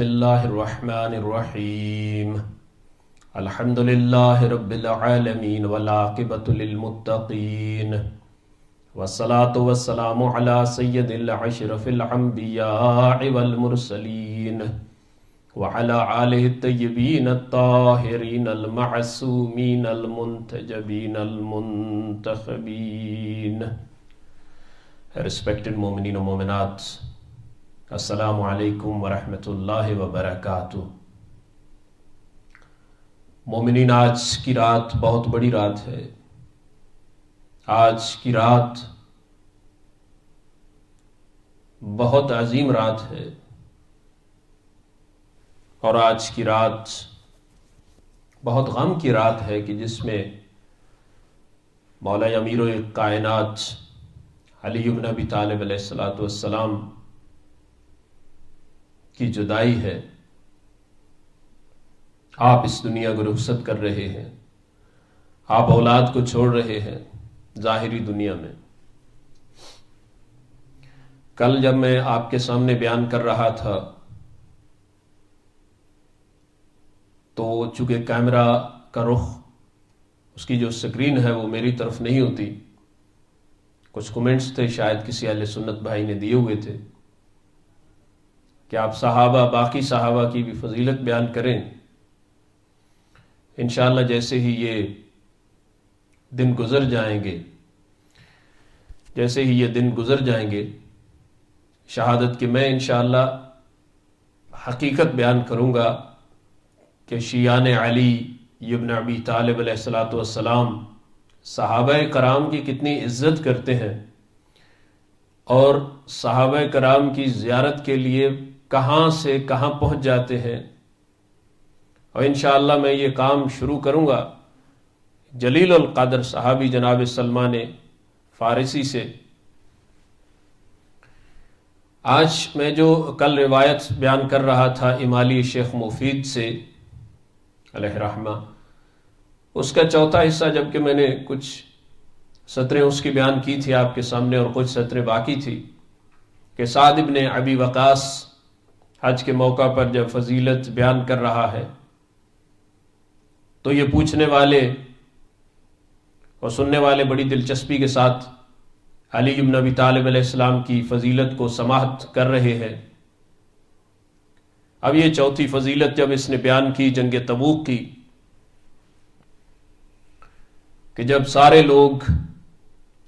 اللہ الرحمن الرحیم الحمد للہ رب العالمین والعاقبۃ للمتقین والصلاة والسلام علی سید الاشرف الانبیاء والمرسلین وعلی آلہ الطیبین الطاہرین المعصومین المنتجبین المنتخبین. Respected مومنین و مومنات، السلام علیکم ورحمۃ اللہ وبرکاتہ. مومنین، آج کی رات بہت بڑی رات ہے. آج کی رات بہت عظیم رات ہے، اور آج کی رات بہت غم کی رات ہے کہ جس میں مولا امیر کائنات علی بن ابی طالب علیہ السلام کی جدائی ہے. آپ اس دنیا کو رخصت کر رہے ہیں، آپ اولاد کو چھوڑ رہے ہیں ظاہری دنیا میں. کل جب میں آپ کے سامنے بیان کر رہا تھا تو چونکہ کیمرہ کا رخ، اس کی جو سکرین ہے وہ میری طرف نہیں ہوتی. کچھ کمنٹس تھے، شاید کسی اہل سنت بھائی نے دیے ہوئے تھے کہ آپ صحابہ، باقی صحابہ کی بھی فضیلت بیان کریں. انشاءاللہ جیسے ہی یہ دن گزر جائیں گے شہادت کے، میں انشاءاللہ حقیقت بیان کروں گا کہ شیعان علی ابن ابی طالب علیہ السلام صحابہ کرام کی کتنی عزت کرتے ہیں، اور صحابہ کرام کی زیارت کے لیے کہاں سے کہاں پہنچ جاتے ہیں. اور انشاءاللہ میں یہ کام شروع کروں گا جلیل القدر صحابی جناب سلمان فارسی سے. آج میں جو کل روایت بیان کر رہا تھا امالی شیخ مفید سے علیہ رحمہ، اس کا چوتھا حصہ، جبکہ میں نے کچھ سطریں اس کی بیان کی تھی آپ کے سامنے اور کچھ سطریں باقی تھی، کہ سعد بن ابی وقاص حج کے موقع پر جب فضیلت بیان کر رہا ہے تو یہ پوچھنے والے اور سننے والے بڑی دلچسپی کے ساتھ علی بن ابی طالب علیہ السلام کی فضیلت کو سماعت کر رہے ہیں. اب یہ چوتھی فضیلت جب اس نے بیان کی جنگ تبوک کی، کہ جب سارے لوگ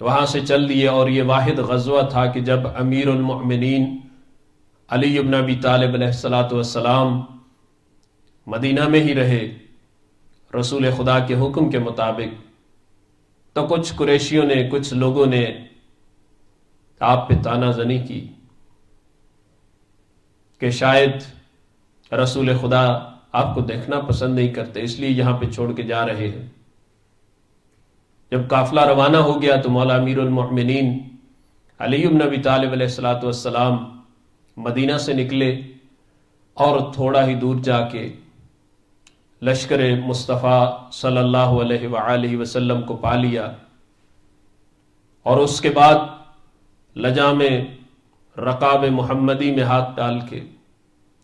وہاں سے چل دیے، اور یہ واحد غزوہ تھا کہ جب امیر المؤمنین علی بن ابی طالب علیہ السلام مدینہ میں ہی رہے رسول خدا کے حکم کے مطابق، تو کچھ قریشیوں نے، کچھ لوگوں نے آپ پہ طعنہ زنی کی کہ شاید رسول خدا آپ کو دیکھنا پسند نہیں کرتے، اس لیے یہاں پہ چھوڑ کے جا رہے ہیں. جب قافلہ روانہ ہو گیا تو مولا امیر المؤمنین علی بن ابی طالب علیہ السلام مدینہ سے نکلے، اور تھوڑا ہی دور جا کے لشکر مصطفیٰ صلی اللہ علیہ وآلہ وسلم کو پا لیا، اور اس کے بعد لجام رقاب محمدی میں ہاتھ ڈال کے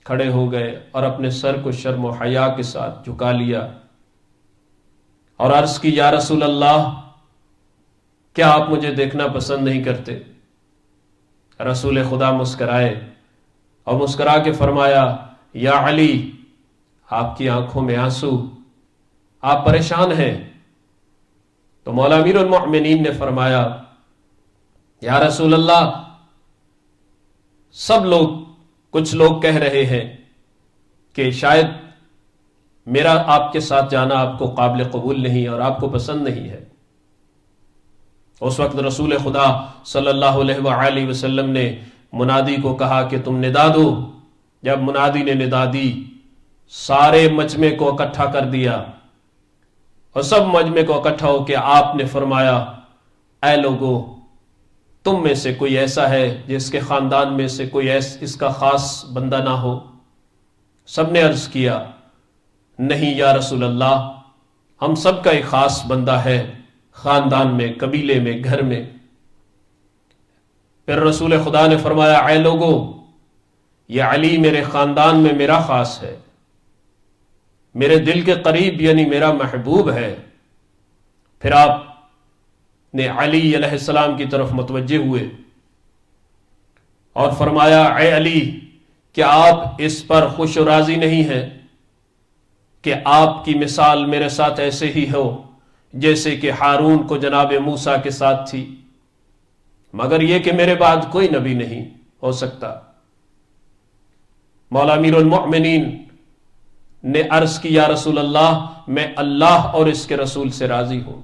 کھڑے ہو گئے اور اپنے سر کو شرم و حیا کے ساتھ جھکا لیا اور عرض کی، یا رسول اللہ، کیا آپ مجھے دیکھنا پسند نہیں کرتے؟ رسول خدا مسکرائے اور مسکرا کے فرمایا، یا علی، آپ کی آنکھوں میں آنسو، آپ پریشان ہیں. تو مولا امیر المؤمنین نے فرمایا، یا رسول اللہ، کچھ لوگ کہہ رہے ہیں کہ شاید میرا آپ کے ساتھ جانا آپ کو قابل قبول نہیں اور آپ کو پسند نہیں ہے. اس وقت رسول خدا صلی اللہ علیہ وآلہ وسلم نے منادی کو کہا کہ تم ندا دو. جب منادی نے ندا دی، سارے مجمع کو اکٹھا کر دیا، اور سب مجمع کو اکٹھا ہو کے آپ نے فرمایا، اے لوگو، تم میں سے کوئی ایسا ہے جس کے خاندان میں سے کوئی اس کا خاص بندہ نہ ہو؟ سب نے عرض کیا، نہیں یا رسول اللہ، ہم سب کا ایک خاص بندہ ہے، خاندان میں، قبیلے میں، گھر میں. پھر رسول خدا نے فرمایا، اے لوگو، یہ علی میرے خاندان میں میرا خاص ہے، میرے دل کے قریب یعنی میرا محبوب ہے۔ پھر آپ نے علی علیہ السلام کی طرف متوجہ ہوئے اور فرمایا، اے علی، کیا آپ اس پر خوش و راضی نہیں ہیں کہ آپ کی مثال میرے ساتھ ایسے ہی ہو جیسے کہ ہارون کو جناب موسیٰ کے ساتھ تھی، مگر یہ کہ میرے بعد کوئی نبی نہیں ہو سکتا۔ مولا امیر المؤمنین نے عرض کی، یا رسول اللہ، میں اللہ اور اس کے رسول سے راضی ہوں۔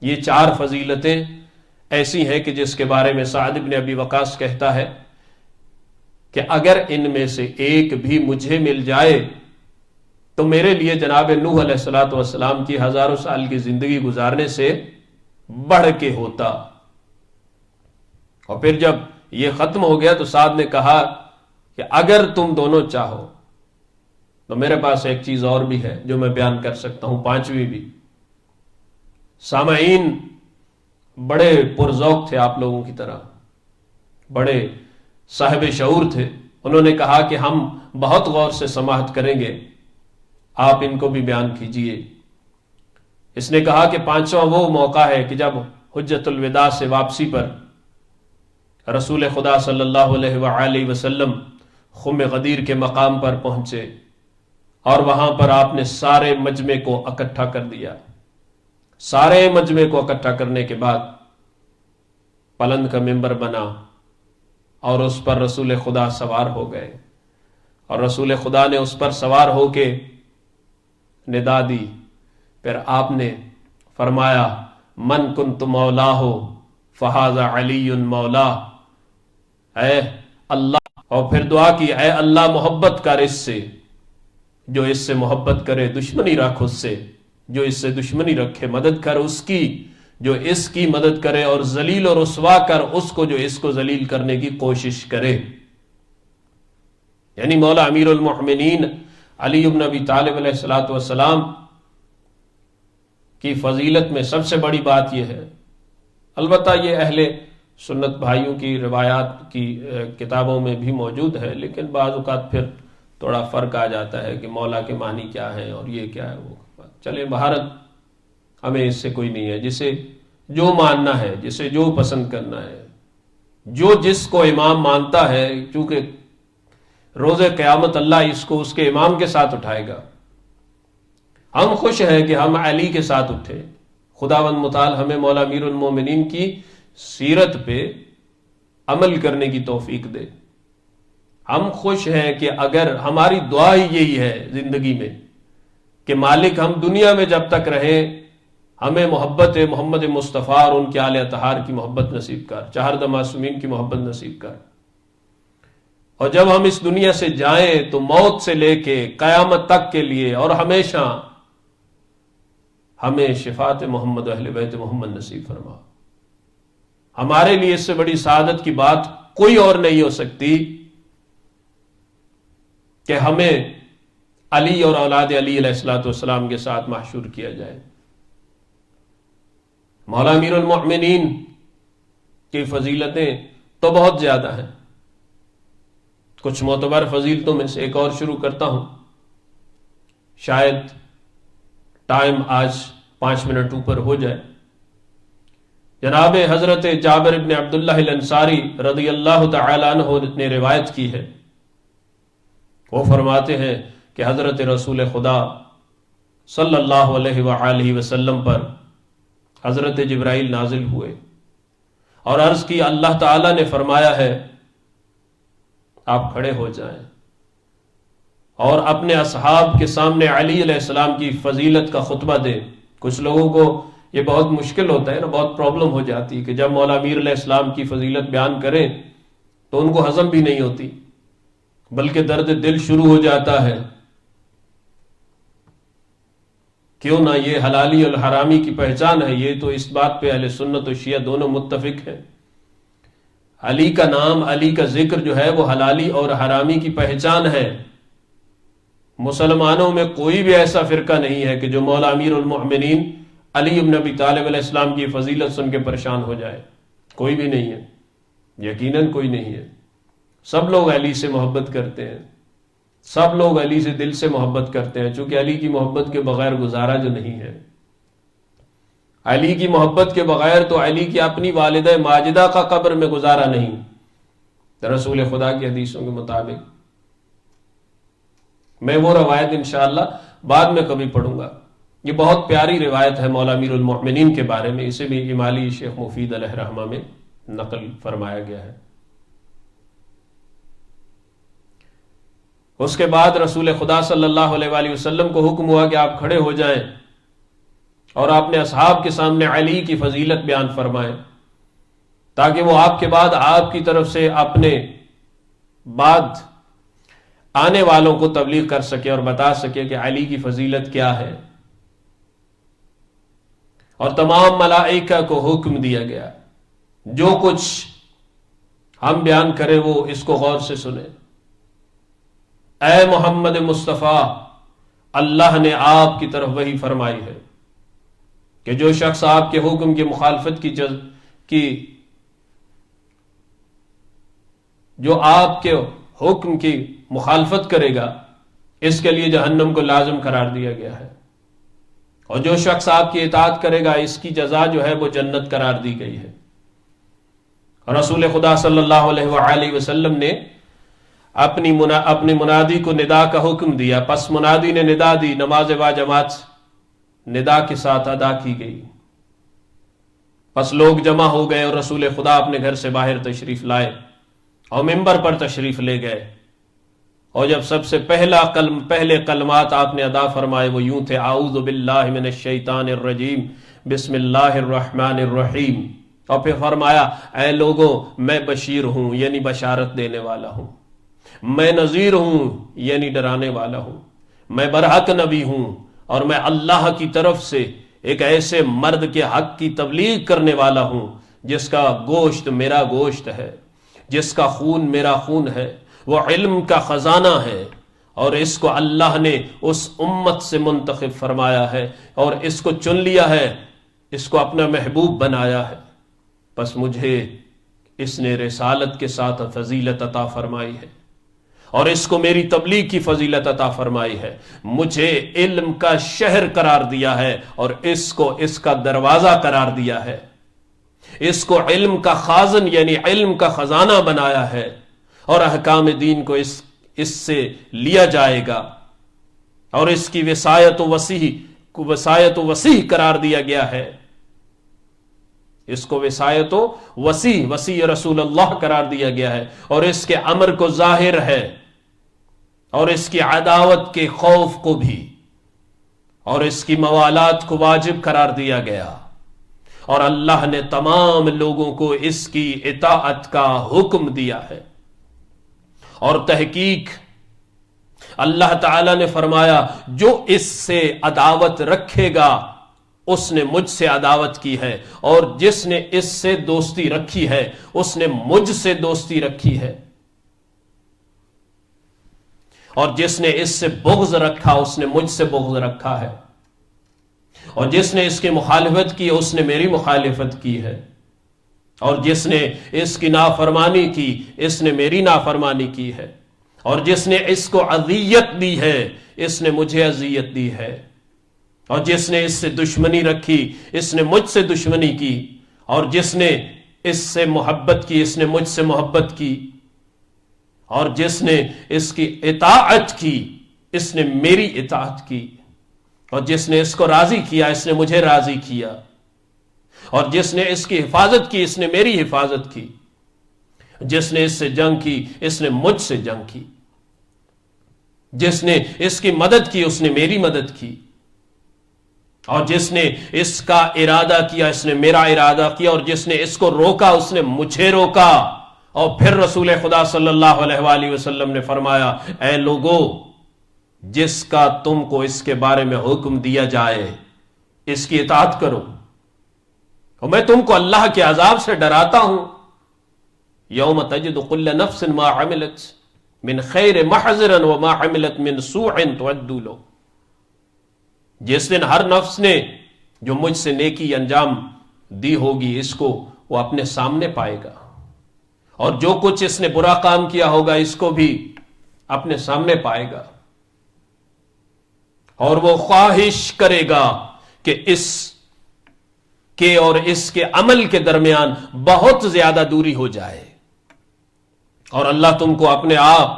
یہ 4 فضیلتیں ایسی ہیں کہ جس کے بارے میں سعد بن ابی وقاص کہتا ہے کہ اگر ان میں سے ایک بھی مجھے مل جائے تو میرے لیے جناب نوح علیہ السلام کی 1000 سال کی زندگی گزارنے سے بڑھ کے ہوتا۔ اور پھر جب یہ ختم ہو گیا تو سعد نے کہا کہ اگر تم دونوں چاہو تو میرے پاس ایک چیز اور بھی ہے جو میں بیان کر سکتا ہوں، 5ویں بھی۔ سامعین بڑے پرذوق تھے آپ لوگوں کی طرح، بڑے صاحب شعور تھے۔ انہوں نے کہا کہ ہم بہت غور سے سماعت کریں گے، آپ ان کو بھی بیان کیجئے۔ اس نے کہا کہ 5واں وہ موقع ہے کہ جب حجت الوداع سے واپسی پر رسول خدا صلی اللہ علیہ وآلہ وسلم خم غدیر کے مقام پر پہنچے اور وہاں پر آپ نے سارے مجمع کو اکٹھا کر دیا۔ سارے مجمع کو اکٹھا کرنے کے بعد پلند کا ممبر بنا اور اس پر رسول خدا سوار ہو گئے، اور رسول خدا نے اس پر سوار ہو کے ندا دی۔ پھر آپ نے فرمایا، من کنت مولاہ فہذا علی مولا، اے اللہ، اور پھر دعا کی، اے اللہ محبت کر اس سے، جو اس سے محبت کرے، دشمنی رکھ اس سے، جو اس سے دشمنی رکھے، مدد کر اس کی جو اس کی مدد کرے، اور ذلیل و رسوا کر اس کو جو اس کو ذلیل کرنے کی کوشش کرے۔ یعنی مولا امیر المؤمنین علی بن ابی طالب علیہ السلام کی فضیلت میں سب سے بڑی بات یہ ہے، البتہ یہ اہل سنت بھائیوں کی روایات کی کتابوں میں بھی موجود ہے، لیکن بعض اوقات پھر تھوڑا فرق آ جاتا ہے کہ مولا کے معنی کیا ہے اور یہ کیا ہے وہ۔ چلے بہرحال ہمیں اس سے کوئی نہیں ہے، جسے جو ماننا ہے، جسے جو پسند کرنا ہے، جو جس کو امام مانتا ہے، چونکہ روز قیامت اللہ اس کو اس کے امام کے ساتھ اٹھائے گا۔ ہم خوش ہیں کہ ہم علی کے ساتھ اٹھے، خداوند متعال ہمیں مولا امیر المومنین کی سیرت پہ عمل کرنے کی توفیق دے۔ ہم خوش ہیں کہ اگر ہماری دعا ہی یہی ہے زندگی میں کہ مالک ہم دنیا میں جب تک رہیں ہمیں محبت محمد مصطفیٰ اور ان کے آل اطہار کی محبت نصیب کر، چہاردہ معصومین کی محبت نصیب کر، اور جب ہم اس دنیا سے جائیں تو موت سے لے کے قیامت تک کے لیے اور ہمیشہ ہمیں شفاعت محمد اہل بیت محمد نصیب فرما۔ ہمارے لیے اس سے بڑی سعادت کی بات کوئی اور نہیں ہو سکتی کہ ہمیں علی اور اولاد علی علیہ السلام کے ساتھ محشور کیا جائے۔ مولا امیر المؤمنین کی فضیلتیں تو بہت زیادہ ہیں، کچھ معتبر فضیلتوں میں سے ایک اور شروع کرتا ہوں، شاید ٹائم آج 5 منٹ اوپر ہو جائے۔ جناب حضرت جابر ابن عبداللہ الانصاری رضی اللہ تعالی عنہ نے روایت کی ہے، وہ فرماتے ہیں کہ حضرت رسول خدا صلی اللہ علیہ وآلہ وسلم پر حضرت جبرائیل نازل ہوئے اور عرض کی، اللہ تعالی نے فرمایا ہے آپ کھڑے ہو جائیں اور اپنے اصحاب کے سامنے علی علیہ السلام کی فضیلت کا خطبہ دیں۔ کچھ لوگوں کو یہ بہت مشکل ہوتا ہے نا، بہت پرابلم ہو جاتی ہے کہ جب مولا امیر علیہ السلام کی فضیلت بیان کریں تو ان کو ہضم بھی نہیں ہوتی، بلکہ درد دل شروع ہو جاتا ہے۔ کیوں نہ، یہ حلالی اور حرامی کی پہچان ہے، یہ تو اس بات پہ اہل سنت و شیعہ دونوں متفق ہیں۔ علی کا نام، علی کا ذکر جو ہے وہ حلالی اور حرامی کی پہچان ہے۔ مسلمانوں میں کوئی بھی ایسا فرقہ نہیں ہے کہ جو مولا امیر المؤمنین علی بن ابی طالب علیہ السلام کی فضیلت سن کے پریشان ہو جائے، کوئی بھی نہیں ہے، یقیناً کوئی نہیں ہے۔ سب لوگ علی سے محبت کرتے ہیں، سب لوگ علی سے دل سے محبت کرتے ہیں، چونکہ علی کی محبت کے بغیر گزارا جو نہیں ہے، علی کی محبت کے بغیر تو علی کی اپنی والدہ ماجدہ کا قبر میں گزارا نہیں، رسول خدا کی حدیثوں کے مطابق۔ میں وہ روایت انشاءاللہ بعد میں کبھی پڑھوں گا، یہ بہت پیاری روایت ہے مولا امیر المؤمنین کے بارے میں، اسے بھی امالی شیخ مفید علیہ رحمہ میں نقل فرمایا گیا ہے۔ اس کے بعد رسول خدا صلی اللہ علیہ وآلہ وسلم کو حکم ہوا کہ آپ کھڑے ہو جائیں اور آپ نے اصحاب کے سامنے علی کی فضیلت بیان فرمائیں، تاکہ وہ آپ کے بعد آپ کی طرف سے اپنے بعد آنے والوں کو تبلیغ کر سکے اور بتا سکے کہ علی کی فضیلت کیا ہے۔ اور تمام ملائکہ کو حکم دیا گیا جو کچھ ہم بیان کریں وہ اس کو غور سے سنیں۔ اے محمد مصطفیٰ، اللہ نے آپ کی طرف وحی فرمائی ہے کہ جو شخص آپ کے حکم کی مخالفت جو آپ کے حکم کی مخالفت کرے گا اس کے لیے جہنم کو لازم قرار دیا گیا ہے، اور جو شخص آپ کی اطاعت کرے گا اس کی جزا جو ہے وہ جنت قرار دی گئی ہے۔ رسول خدا صلی اللہ علیہ وآلہ وسلم نے اپنی منادی کو ندا کا حکم دیا، پس منادی نے ندا دی، نماز با جماعت ندا کے ساتھ ادا کی گئی، پس لوگ جمع ہو گئے اور رسول خدا اپنے گھر سے باہر تشریف لائے اور منبر پر تشریف لے گئے، اور جب سب سے پہلے کلمات آپ نے ادا فرمائے وہ یوں تھے، اعوذ باللہ من الشیطان الرجیم بسم اللہ الرحمن الرحیم، اور پھر فرمایا اے لوگوں میں بشیر ہوں یعنی بشارت دینے والا ہوں، میں نذیر ہوں یعنی ڈرانے والا ہوں، میں برحق نبی ہوں، اور میں اللہ کی طرف سے ایک ایسے مرد کے حق کی تبلیغ کرنے والا ہوں جس کا گوشت میرا گوشت ہے، جس کا خون میرا خون ہے، وہ علم کا خزانہ ہے، اور اس کو اللہ نے اس امت سے منتخب فرمایا ہے اور اس کو چن لیا ہے، اس کو اپنا محبوب بنایا ہے، پس مجھے اس نے رسالت کے ساتھ فضیلت عطا فرمائی ہے اور اس کو میری تبلیغ کی فضیلت عطا فرمائی ہے، مجھے علم کا شہر قرار دیا ہے اور اس کو اس کا دروازہ قرار دیا ہے، اس کو علم کا خازن یعنی علم کا خزانہ بنایا ہے، اور احکام دین کو اس سے لیا جائے گا، اور اس کی وصایت و وسیع قرار دیا گیا ہے، اس کو وصایت و وسیع رسول اللہ قرار دیا گیا ہے، اور اس کے امر کو ظاہر ہے اور اس کی عداوت کے خوف کو بھی، اور اس کی موالات کو واجب قرار دیا گیا، اور اللہ نے تمام لوگوں کو اس کی اطاعت کا حکم دیا ہے۔ اور تحقیق اللہ تعالی نے فرمایا جو اس سے عداوت رکھے گا اس نے مجھ سے عداوت کی ہے، اور جس نے اس سے دوستی رکھی ہے اس نے مجھ سے دوستی رکھی ہے، اور جس نے اس سے بغض رکھا اس نے مجھ سے بغض رکھا ہے، اور جس نے اس کی مخالفت کی اس نے میری مخالفت کی ہے، اور جس نے اس کی نافرمانی کی اس نے میری نافرمانی کی ہے، اور جس نے اس کو اذیت دی ہے اس نے مجھے اذیت دی ہے، اور جس نے اس سے دشمنی رکھی اس نے مجھ سے دشمنی کی، اور جس نے اس سے محبت کی اس نے مجھ سے محبت کی، اور جس نے اس کی اطاعت کی اس نے میری اطاعت کی، اور جس نے اس کو راضی کیا اس نے مجھے راضی کیا، اور جس نے اس کی حفاظت کی اس نے میری حفاظت کی، جس نے اس سے جنگ کی اس نے مجھ سے جنگ کی، جس نے اس کی مدد کی اس نے میری مدد کی، اور جس نے اس کا ارادہ کیا اس نے میرا ارادہ کیا، اور جس نے اس کو روکا اس نے مجھے روکا۔ اور پھر رسول خدا صلی اللہ علیہ وآلہ وسلم نے فرمایا اے لوگو جس کا تم کو اس کے بارے میں حکم دیا جائے اس کی اطاعت کرو، اور میں تم کو اللہ کے عذاب سے ڈراتا ہوں، یوم تجد کل نفس ما عملت من خیر محضرا وما عملت من سوء تود لو، جس دن ہر نفس نے جو مجھ سے نیکی انجام دی ہوگی اس کو وہ اپنے سامنے پائے گا، اور جو کچھ اس نے برا کام کیا ہوگا اس کو بھی اپنے سامنے پائے گا، اور وہ خواہش کرے گا کہ اس کے اور اس کے عمل کے درمیان بہت زیادہ دوری ہو جائے، اور اللہ تم کو اپنے آپ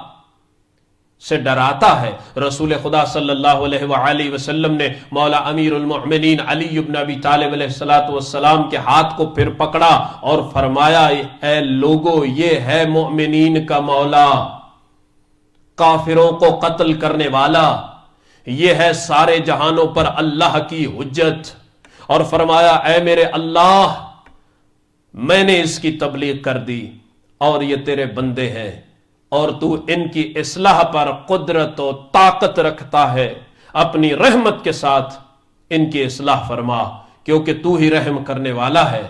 سے ڈراتا ہے۔ رسول خدا صلی اللہ علیہ وآلہ وسلم نے مولا امیر المؤمنین علی بن ابی طالب علیہ السلام کے ہاتھ کو پھر پکڑا اور فرمایا، اے لوگو، یہ ہے مومنین کا مولا، کافروں کو قتل کرنے والا، یہ ہے سارے جہانوں پر اللہ کی حجت۔ اور فرمایا، اے میرے اللہ، میں نے اس کی تبلیغ کر دی اور یہ تیرے بندے ہیں، اور تو ان کی اصلاح پر قدرت و طاقت رکھتا ہے، اپنی رحمت کے ساتھ ان کی اصلاح فرما، کیونکہ تو ہی رحم کرنے والا ہے۔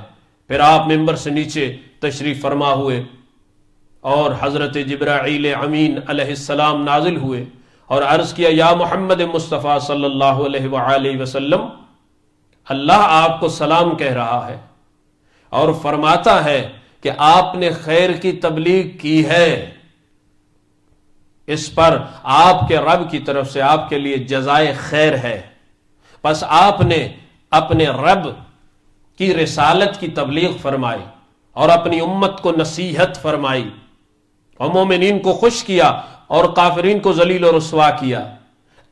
پھر آپ ممبر سے نیچے تشریف فرما ہوئے اور حضرت جبرائیل امین علیہ السلام نازل ہوئے اور عرض کیا، یا محمد مصطفیٰ صلی اللہ علیہ وآلہ وسلم، اللہ آپ کو سلام کہہ رہا ہے اور فرماتا ہے کہ آپ نے خیر کی تبلیغ کی ہے، اس پر آپ کے رب کی طرف سے آپ کے لیے جزائے خیر ہے۔ پس آپ نے اپنے رب کی رسالت کی تبلیغ فرمائی اور اپنی امت کو نصیحت فرمائی اور مومنین کو خوش کیا اور کافرین کو ذلیل و رسوا کیا۔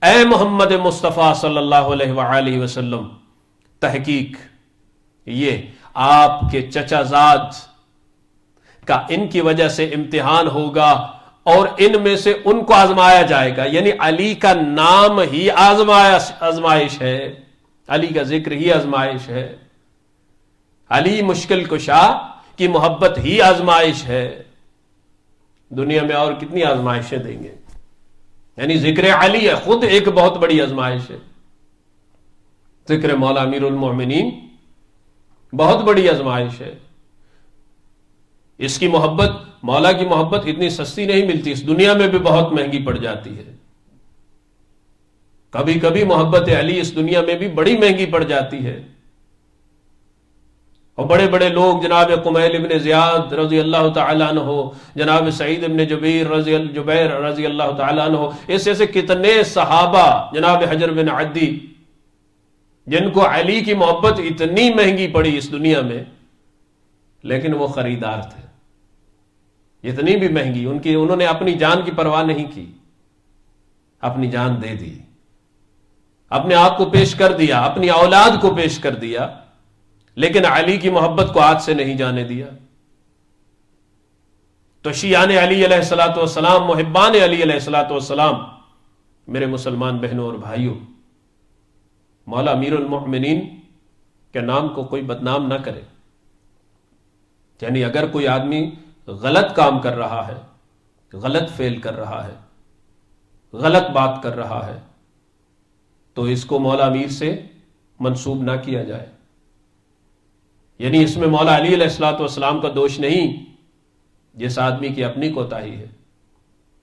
اے محمد مصطفیٰ صلی اللہ علیہ وآلہ وسلم، تحقیق یہ آپ کے چچا زاد کا ان کی وجہ سے امتحان ہوگا اور ان میں سے ان کو آزمایا جائے گا، یعنی علی کا نام ہی آزمائش ہے، علی کا ذکر ہی آزمائش ہے، علی مشکل کشا کی محبت ہی آزمائش ہے۔ دنیا میں اور کتنی آزمائشیں دیں گے، یعنی ذکر علی ہے خود ایک بہت بڑی آزمائش ہے، ذکر مولا امیر المؤمنین بہت بڑی آزمائش ہے۔ اس کی محبت، مولا کی محبت اتنی سستی نہیں ملتی، اس دنیا میں بھی بہت مہنگی پڑ جاتی ہے۔ کبھی کبھی محبت علی اس دنیا میں بھی بڑی مہنگی پڑ جاتی ہے، اور بڑے بڑے لوگ جناب قمیل ابن زیاد رضی اللہ تعالیٰ عنہ، جناب سعید ابن جبیر رضی اللہ تعالیٰ عنہ، ایسے کتنے صحابہ، جناب حجر بن عدی، جن کو علی کی محبت اتنی مہنگی پڑی اس دنیا میں، لیکن وہ خریدار تھے، اتنی بھی مہنگی انہوں نے اپنی جان کی پرواہ نہیں کی، اپنی جان دے دی، اپنے آپ کو پیش کر دیا، اپنی اولاد کو پیش کر دیا، لیکن علی کی محبت کو ہاتھ سے نہیں جانے دیا۔ تو شیعان علی علیہ الصلوۃ والسلام، محبان علی علیہ الصلوۃ والسلام، میرے مسلمان بہنوں اور بھائیوں، مولا امیر المؤمنین کے نام کو کوئی بدنام نہ کرے۔ یعنی اگر کوئی آدمی غلط کام کر رہا ہے، غلط فعل کر رہا ہے، غلط بات کر رہا ہے، تو اس کو مولا امیر سے منسوب نہ کیا جائے۔ یعنی اس میں مولا علی علیہ الصلوۃ والسلام کا دوش نہیں، جس آدمی کی اپنی کوتاہی ہے۔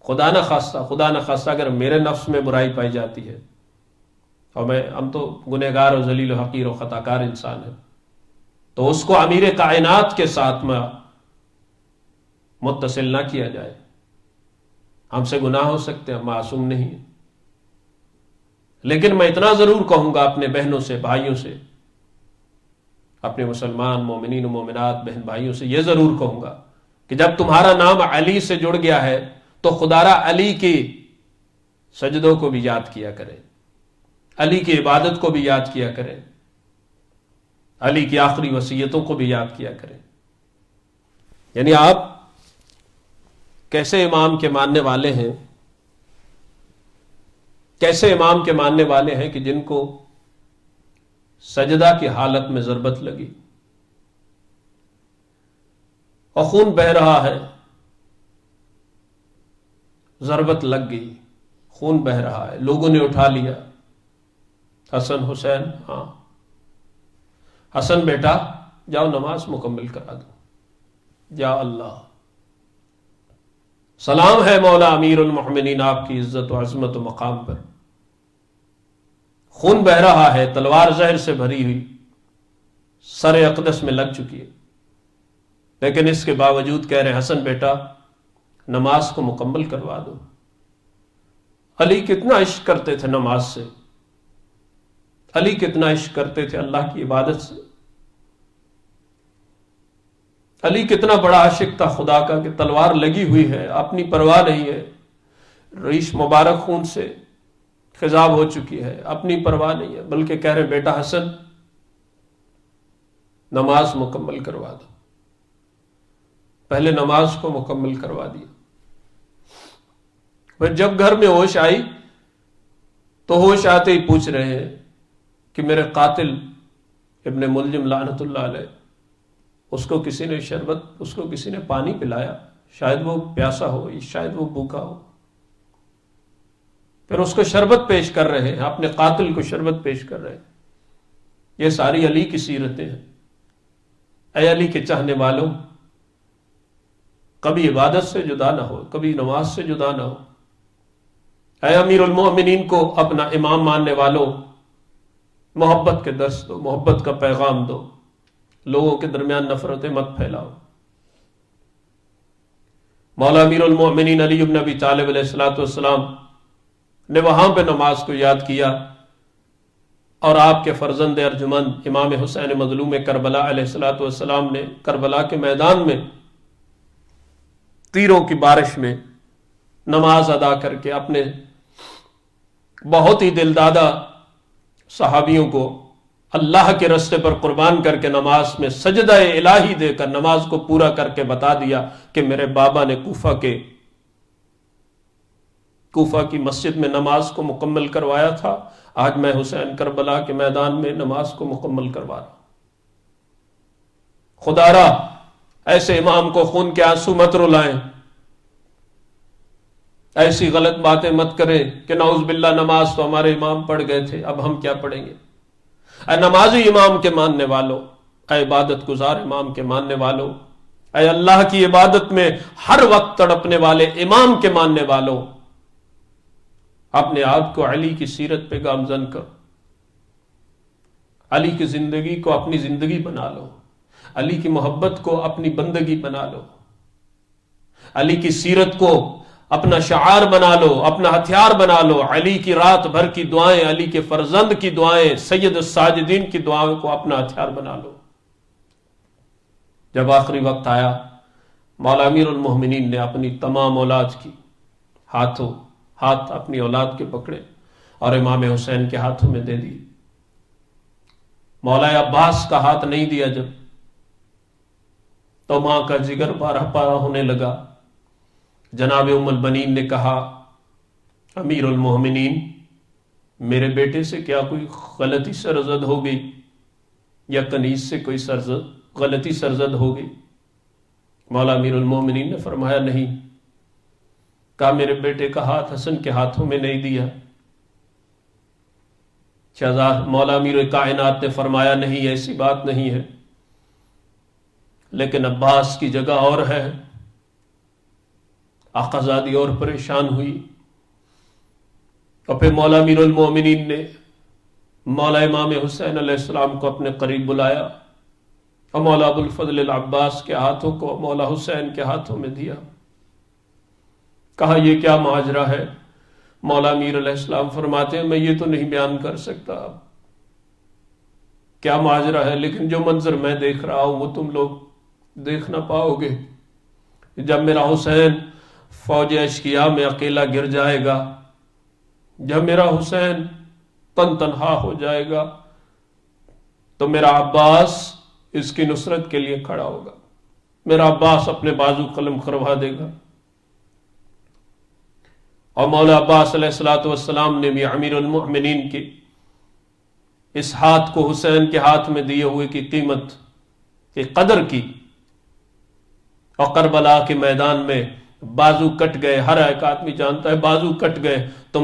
خدا نہ خواستہ اگر میرے نفس میں برائی پائی جاتی ہے، اور ہم تو گنہگار اور ذلیل و حقیر و خطاکار انسان ہیں، تو اس کو امیر کائنات کے ساتھ میں متصل نہ کیا جائے۔ ہم سے گناہ ہو سکتے ہیں، ہم معصوم نہیں ہیں، لیکن میں اتنا ضرور کہوں گا اپنے بہنوں سے، بھائیوں سے، اپنے مسلمان مومنین و مومنات بہن بھائیوں سے یہ ضرور کہوں گا کہ جب تمہارا نام علی سے جڑ گیا ہے تو خدارا علی کی سجدوں کو بھی یاد کیا کریں، علی کی عبادت کو بھی یاد کیا کریں، علی کی آخری وصیتوں کو بھی یاد کیا کریں۔ یعنی آپ کیسے امام کے ماننے والے ہیں، کیسے امام کے ماننے والے ہیں کہ جن کو سجدہ کی حالت میں ضربت لگی اور خون بہ رہا ہے، ضربت لگ گئی، خون بہ رہا ہے، لوگوں نے اٹھا لیا، حسن حسین، ہاں حسن بیٹا جاؤ نماز مکمل کرا دو، یا اللہ، سلام ہے مولا امیر المؤمنین آپ کی عزت و عظمت و مقام پر، خون بہ رہا ہے، تلوار زہر سے بھری ہوئی سر اقدس میں لگ چکی ہے، لیکن اس کے باوجود کہہ رہے ہیں حسن بیٹا نماز کو مکمل کروا دو۔ علی کتنا عشق کرتے تھے نماز سے، علی کتنا عشق کرتے تھے اللہ کی عبادت سے، علی کتنا بڑا عاشق تھا خدا کا کہ تلوار لگی ہوئی ہے، اپنی پرواہ نہیں ہے، ریش مبارک خون سے خضاب ہو چکی ہے، اپنی پرواہ نہیں ہے، بلکہ کہہ رہے بیٹا حسن نماز مکمل کروا دو۔ پہلے نماز کو مکمل کروا دیا۔ پھر جب گھر میں ہوش آئی تو ہوش آتے ہی پوچھ رہے ہیں کہ میرے قاتل ابن ملجم لعنت اللہ علیہ، اس کو کسی نے شربت، اس کو کسی نے پانی پلایا، شاید وہ پیاسا ہو، شاید وہ بھوکا ہو۔ پھر اس کو شربت پیش کر رہے ہیں، اپنے قاتل کو شربت پیش کر رہے ہیں۔ یہ ساری علی کی سیرتیں ہیں۔ اے علی کے چاہنے والوں، کبھی عبادت سے جدا نہ ہو، کبھی نماز سے جدا نہ ہو۔ اے امیر المومنین کو اپنا امام ماننے والوں، محبت کے درس دو، محبت کا پیغام دو، لوگوں کے درمیان نفرتیں مت پھیلاؤ۔ مولا امیر المومنین علی بن ابی طالب علیہ السلام نے وہاں پہ نماز کو یاد کیا، اور آپ کے فرزند ارجمند امام حسین مظلوم کربلا علیہ السلام نے کربلا کے میدان میں تیروں کی بارش میں نماز ادا کر کے اپنے بہت ہی دلدادہ صحابیوں کو اللہ کے رستے پر قربان کر کے نماز میں سجدہ الہی دے کر نماز کو پورا کر کے بتا دیا کہ میرے بابا نے کوفہ کی مسجد میں نماز کو مکمل کروایا تھا، آج میں حسین کربلا کے میدان میں نماز کو مکمل کروا رہا ہوں۔ خدا را ایسے امام کو خون کے آنسو مت رلائیں، ایسی غلط باتیں مت کریں کہ نعوذ باللہ نماز تو ہمارے امام پڑھ گئے تھے، اب ہم کیا پڑھیں گے۔ اے نمازی امام کے ماننے والوں، اے عبادت گزار امام کے ماننے والوں، اے اللہ کی عبادت میں ہر وقت تڑپنے والے امام کے ماننے والوں، اپنے آپ کو علی کی سیرت پہ گامزن کرو، علی کی زندگی کو اپنی زندگی بنا لو، علی کی محبت کو اپنی بندگی بنا لو، علی کی سیرت کو اپنا شعار بنا لو، اپنا ہتھیار بنا لو، علی کی رات بھر کی دعائیں، علی کے فرزند کی دعائیں، سید الساجدین کی دعائیں کو اپنا ہتھیار بنا لو۔ جب آخری وقت آیا، مولا امیر المومنین نے اپنی تمام اولاد کی ہاتھ اپنی اولاد کے پکڑے اور امام حسین کے ہاتھوں میں دے دی۔ مولا عباس کا ہاتھ نہیں دیا جب، تو ماں کا جگر پارا پارا ہونے لگا۔ جناب ام البنین نے کہا امیر المومنین، میرے بیٹے سے کیا کوئی غلطی سرزد ہو گئی یا کنیز سے کوئی غلطی سرزد ہو گئی؟ مولا امیر المومنین نے فرمایا نہیں۔ کہا میرے بیٹے کا ہاتھ حسن کے ہاتھوں میں نہیں دیا۔ شہزاد مولا امیر کائنات نے فرمایا نہیں، ایسی بات نہیں ہے، لیکن عباس کی جگہ اور ہے۔ آقا زادی اور پریشان ہوئی، اور پھر مولا امیر المومنین نے مولا امام حسین علیہ السلام کو اپنے قریب بلایا اور مولا ابو الفضل العباس کے ہاتھوں کو مولا حسین کے ہاتھوں میں دیا۔ کہا یہ کیا ماجرا ہے؟ مولا امیر علیہ السلام فرماتے ہیں میں یہ تو نہیں بیان کر سکتا کیا ماجرا ہے، لیکن جو منظر میں دیکھ رہا ہوں وہ تم لوگ دیکھ نہ پاؤ گے۔ جب میرا حسین فوج اشقیاء میں اکیلا گر جائے گا، جب میرا حسین تنہا ہو جائے گا، تو میرا عباس اس کی نصرت کے لیے کھڑا ہوگا، میرا عباس اپنے بازو قلم کروا دے گا۔ اور مولا عباس علیہ السلام نے بھی امیر المؤمنین کی اس ہاتھ کو حسین کے ہاتھ میں دیے ہوئے کی قیمت کی قدر کی، اور کربلا کے میدان میں بازو کٹ گئے، ہر ایک آدمی جانتا ہے بازو کٹ گئے تو